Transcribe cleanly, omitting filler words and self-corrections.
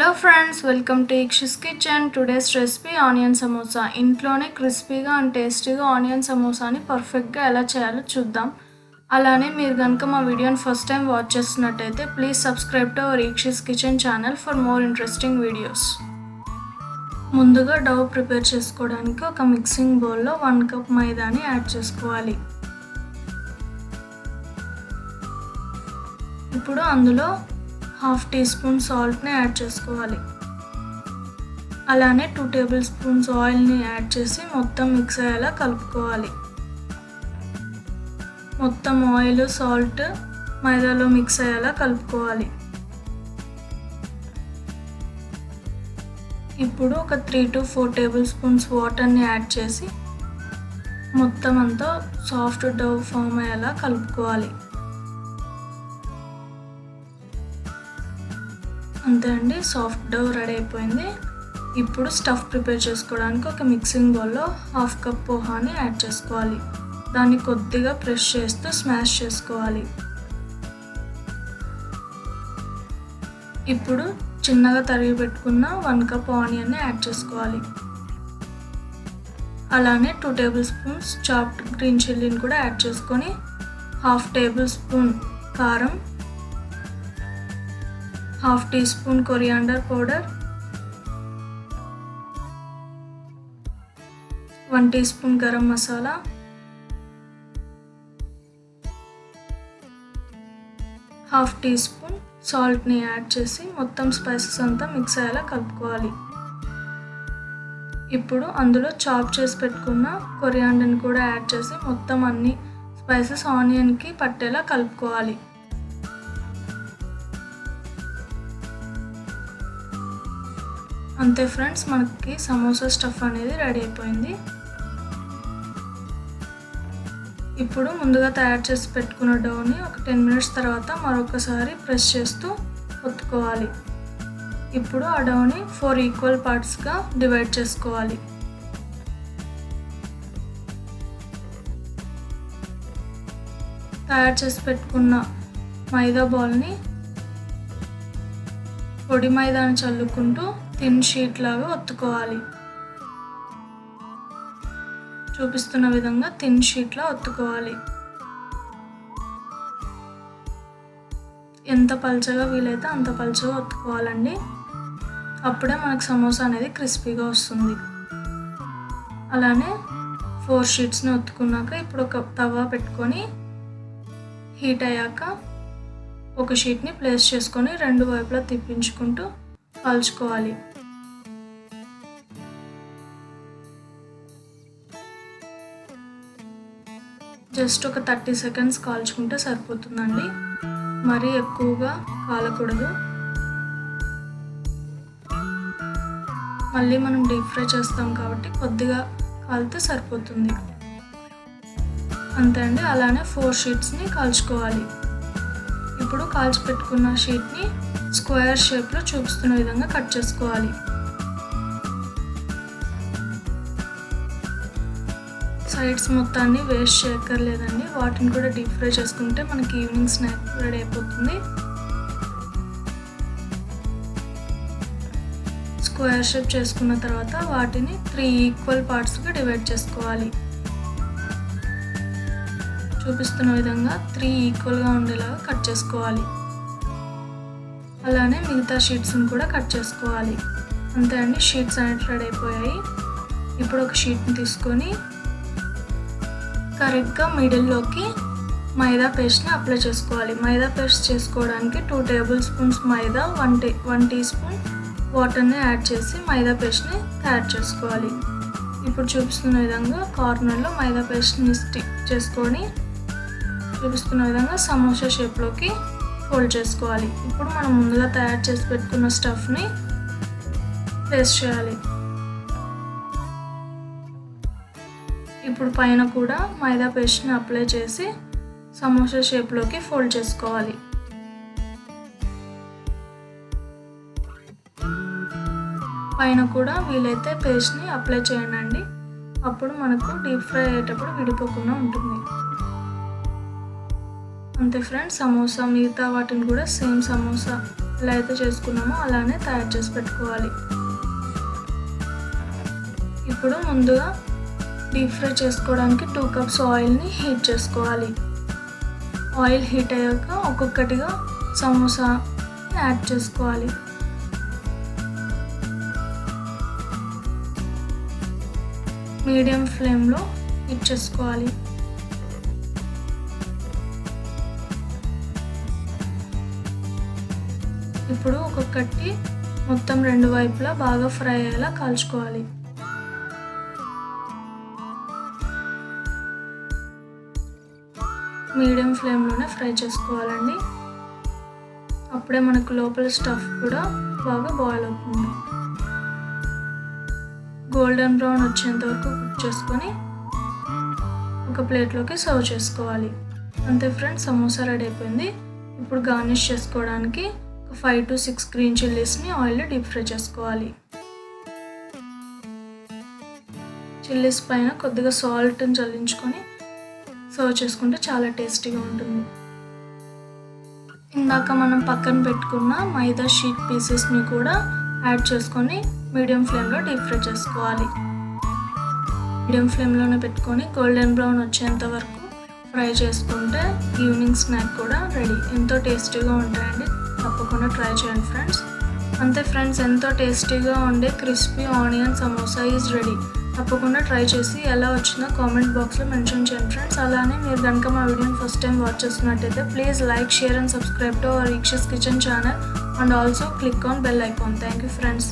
Hello friends, welcome to ఇక్షిస్ kitchen. Today's recipe onion samosa. ఇంట్లోనే క్రిస్పీగా అండ్ టేస్టీగా ఆనియన్ సమోసాని పర్ఫెక్ట్గా ఎలా చేయాలో చూద్దాం. అలానే మీరు కనుక మా వీడియోని ఫస్ట్ టైం వాచ్ చేస్తున్నట్టయితే ప్లీజ్ సబ్స్క్రైబ్ టు అవర్ ఇక్షిస్ kitchen channel for more interesting videos. ముందుగా డౌ ప్రిపేర్ చేసుకోవడానికి ఒక మిక్సింగ్ బౌల్లో 1 కప్ మైదాని యాడ్ చేసుకోవాలి. ఇప్పుడు అందులో 1/2 టీ స్పూన్ సాల్ట్ని యాడ్ చేసుకోవాలి. అలానే 2 టేబుల్ స్పూన్స్ ఆయిల్ని యాడ్ చేసి మొత్తం మిక్స్ అయ్యేలా కలుపుకోవాలి. మొత్తం ఆయిల్, సాల్ట్ మైదాలో మిక్స్ అయ్యేలా కలుపుకోవాలి. ఇప్పుడు ఒక 3 to 4 టేబుల్ స్పూన్స్ వాటర్ని యాడ్ చేసి మొత్తం అంతా సాఫ్ట్ డౌ ఫామ్ అయ్యేలా కలుపుకోవాలి. అంతే అండి, సాఫ్ట్ డౌ రెడీ అయిపోయింది. ఇప్పుడు స్టఫ్ ప్రిపేర్ చేసుకోవడానికి ఒక మిక్సింగ్ బౌల్లో 1/2 కప్ పోహాని యాడ్ చేసుకోవాలి. దాన్ని కొద్దిగా ప్రెస్ చేస్తూ స్మాష్ చేసుకోవాలి. ఇప్పుడు చిన్నగా తరిగి పెట్టుకున్న 1 కప్ ఆనియన్ని యాడ్ చేసుకోవాలి. అలానే 2 టేబుల్ స్పూన్స్ చాప్డ్ గ్రీన్ చిల్లీని కూడా యాడ్ చేసుకొని 1/2 టేబుల్ స్పూన్ కారం, 1/2 teaspoon coriander powder, 1 teaspoon garam masala, 1/2 teaspoon సాల్ట్ని యాడ్ చేసి మొత్తం స్పైసెస్ అంతా మిక్స్ అయ్యేలా కలుపుకోవాలి. ఇప్పుడు అందులో చాప్ చేసి పెట్టుకున్న కొరియాండర్ని కూడా యాడ్ చేసి మొత్తం అన్ని స్పైసెస్ ఆనియన్కి పట్టేలా కలుపుకోవాలి. అంతే ఫ్రెండ్స్, మనకి సమోసా స్టఫ్ అనేది రెడీ అయిపోయింది. ఇప్పుడు ముందుగా తయారు చేసి పెట్టుకున్న డౌని ఒక 10 మినిట్స్ తర్వాత మరొకసారి ప్రెస్ చేస్తూ ఒత్తుకోవాలి. ఇప్పుడు ఆ డౌని 4 ఈక్వల్ పార్ట్స్గా డివైడ్ చేసుకోవాలి. తయారు చేసి పెట్టుకున్న మైదా బాల్ని పొడి మైదాని చల్లుకుంటూ థిన్ షీట్ లాగా ఒత్తుకోవాలి. చూపిస్తున్న విధంగా థిన్ షీట్లా ఒత్తుకోవాలి. ఎంత పల్చగా వీలైతే అంత పల్చగా ఒత్తుకోవాలండి. అప్పుడే మనకు సమోసా అనేది క్రిస్పీగా వస్తుంది. అలానే 4 షీట్స్ని ఒత్తుకున్నాక ఇప్పుడు ఒక తవా పెట్టుకొని హీట్ అయ్యాక ఒక షీట్ని ప్లేస్ చేసుకొని 2 వైపులా తిప్పించుకుంటూ కాల్చుకోవాలి. జస్ట్ ఒక 30 సెకండ్స్ కాల్చుకుంటే సరిపోతుందండి. మరీ ఎక్కువగా కాలకూడదు. మళ్ళీ మనం డీప్ ఫ్రై చేస్తాం కాబట్టి కొద్దిగా కాలితే సరిపోతుంది. అంతే అండి, అలానే 4 షీట్స్ని కాల్చుకోవాలి. ఇప్పుడు కాల్చి పెట్టుకున్న షీట్ని స్క్వేర్ షేప్లో చూపిస్తున్న విధంగా కట్ చేసుకోవాలి. సైడ్స్ మొత్తాన్ని వేస్ట్ చేయక్కర్లేదండి. వాటిని కూడా డీప్ ఫ్రై చేసుకుంటే మనకి ఈవినింగ్ స్నాక్ రెడీ అయిపోతుంది. స్క్వేర్ షేప్ చేసుకున్న తర్వాత వాటిని 3 ఈక్వల్ పార్ట్స్గా డివైడ్ చేసుకోవాలి. చూపిస్తున్న విధంగా 3 ఈక్వల్గా ఉండేలాగా కట్ చేసుకోవాలి. అలానే మిగతా షీట్స్ని కూడా కట్ చేసుకోవాలి. అంతే అండి, షీట్స్ అనేవి రెడీ అయిపోయాయి. ఇప్పుడు ఒక షీట్ని తీసుకొని కరెక్ట్గా మిడిల్లోకి మైదా పేస్ట్ని అప్లై చేసుకోవాలి. మైదా పేస్ట్ చేసుకోవడానికి 2 టేబుల్ స్పూన్స్ మైదా, 1 టీ స్పూన్ వాటర్ని యాడ్ చేసి మైదా పేస్ట్ని తయారు చేసుకోవాలి. ఇప్పుడు చూపిస్తున్న విధంగా కార్నర్లో మైదా పేస్ట్ని స్టిక్ చేసుకొని చూపిస్తున్న విధంగా సమోసా షేప్లోకి ఫోల్డ్ చేసుకోవాలి. ఇప్పుడు మనం ముందుగా తయారు చేసి పెట్టుకున్న స్టఫ్ని పేస్ట్ చేయాలి. ఇప్పుడు పైన కూడా మైదా పేస్ట్ని అప్లై చేసి సమోసా షేప్లోకి ఫోల్డ్ చేసుకోవాలి. పైన కూడా వీలైతే పేస్ట్ని అప్లై చేయండి. అప్పుడు మనకు డీప్ ఫ్రై అయ్యేటప్పుడు విడిపోకుండా ఉంటుంది. అంతే ఫ్రెండ్స్, సమోసా మిగతా వాటిని కూడా సేమ్ సమోసా ఎలా అయితే చేసుకున్నామో అలానే తయారు చేసి పెట్టుకోవాలి. ఇప్పుడు ముందుగా డీప్ ఫ్రై చేసుకోవడానికి 2 కప్స్ ఆయిల్ని హీట్ చేసుకోవాలి. ఆయిల్ హీట్ అయ్యాక ఒక్కొక్కటిగా సమోసా యాడ్ చేసుకోవాలి. మీడియం ఫ్లేమ్లో హీట్ చేసుకోవాలి. ఇప్పుడు ఒక్కొక్కటి మొత్తం 2 వైపులా బాగా ఫ్రై అయ్యేలా కాల్చుకోవాలి. మీడియం ఫ్లేమ్లోనే ఫ్రై చేసుకోవాలండి. అప్పుడే మనకు లోపల స్టఫ్ కూడా బాగా బాయిల్ అవుతుంది. గోల్డెన్ బ్రౌన్ వచ్చేంత వరకు కుక్ చేసుకొని ఒక ప్లేట్లోకి సర్వ్ చేసుకోవాలి. అంతే ఫ్రెండ్స్, సమోసా రెడీ అయిపోయింది. ఇప్పుడు గార్నిష్ చేసుకోవడానికి 5 to 6 గ్రీన్ చిల్లీస్ని ఆయిల్లో డీప్ ఫ్రై చేసుకోవాలి. చిల్లీస్ పైన కొద్దిగా సాల్ట్ని చల్లించుకొని సర్వ్ చేసుకుంటే చాలా టేస్టీగా ఉంటుంది. ఇందాక మనం పక్కన పెట్టుకున్న మైదా షీట్ పీసెస్ని కూడా యాడ్ చేసుకొని మీడియం ఫ్లేమ్లో డీప్ ఫ్రై చేసుకోవాలి. మీడియం ఫ్లేమ్లోనే పెట్టుకొని గోల్డెన్ బ్రౌన్ వచ్చేంత వరకు ఫ్రై చేసుకుంటే ఈవినింగ్ స్నాక్ కూడా రెడీ. ఎంతో టేస్టీగా ఉంటాయండి, తప్పకుండా ట్రై చేయండి ఫ్రెండ్స్. అంతే ఫ్రెండ్స్, ఎంతో టేస్టీగా ఉండే crispy onion samosa is ready. తప్పకుండా ట్రై చేసి ఎలా వచ్చిందో కామెంట్ బాక్స్లో మెన్షన్ చేయండి ఫ్రెండ్స్. అలానే మీరు కనుక మా వీడియోని ఫస్ట్ టైం వాచ్ చేస్తున్నట్టయితే please like, share and subscribe to our ఈక్షస్ kitchen channel and also click on bell icon. Thank you friends.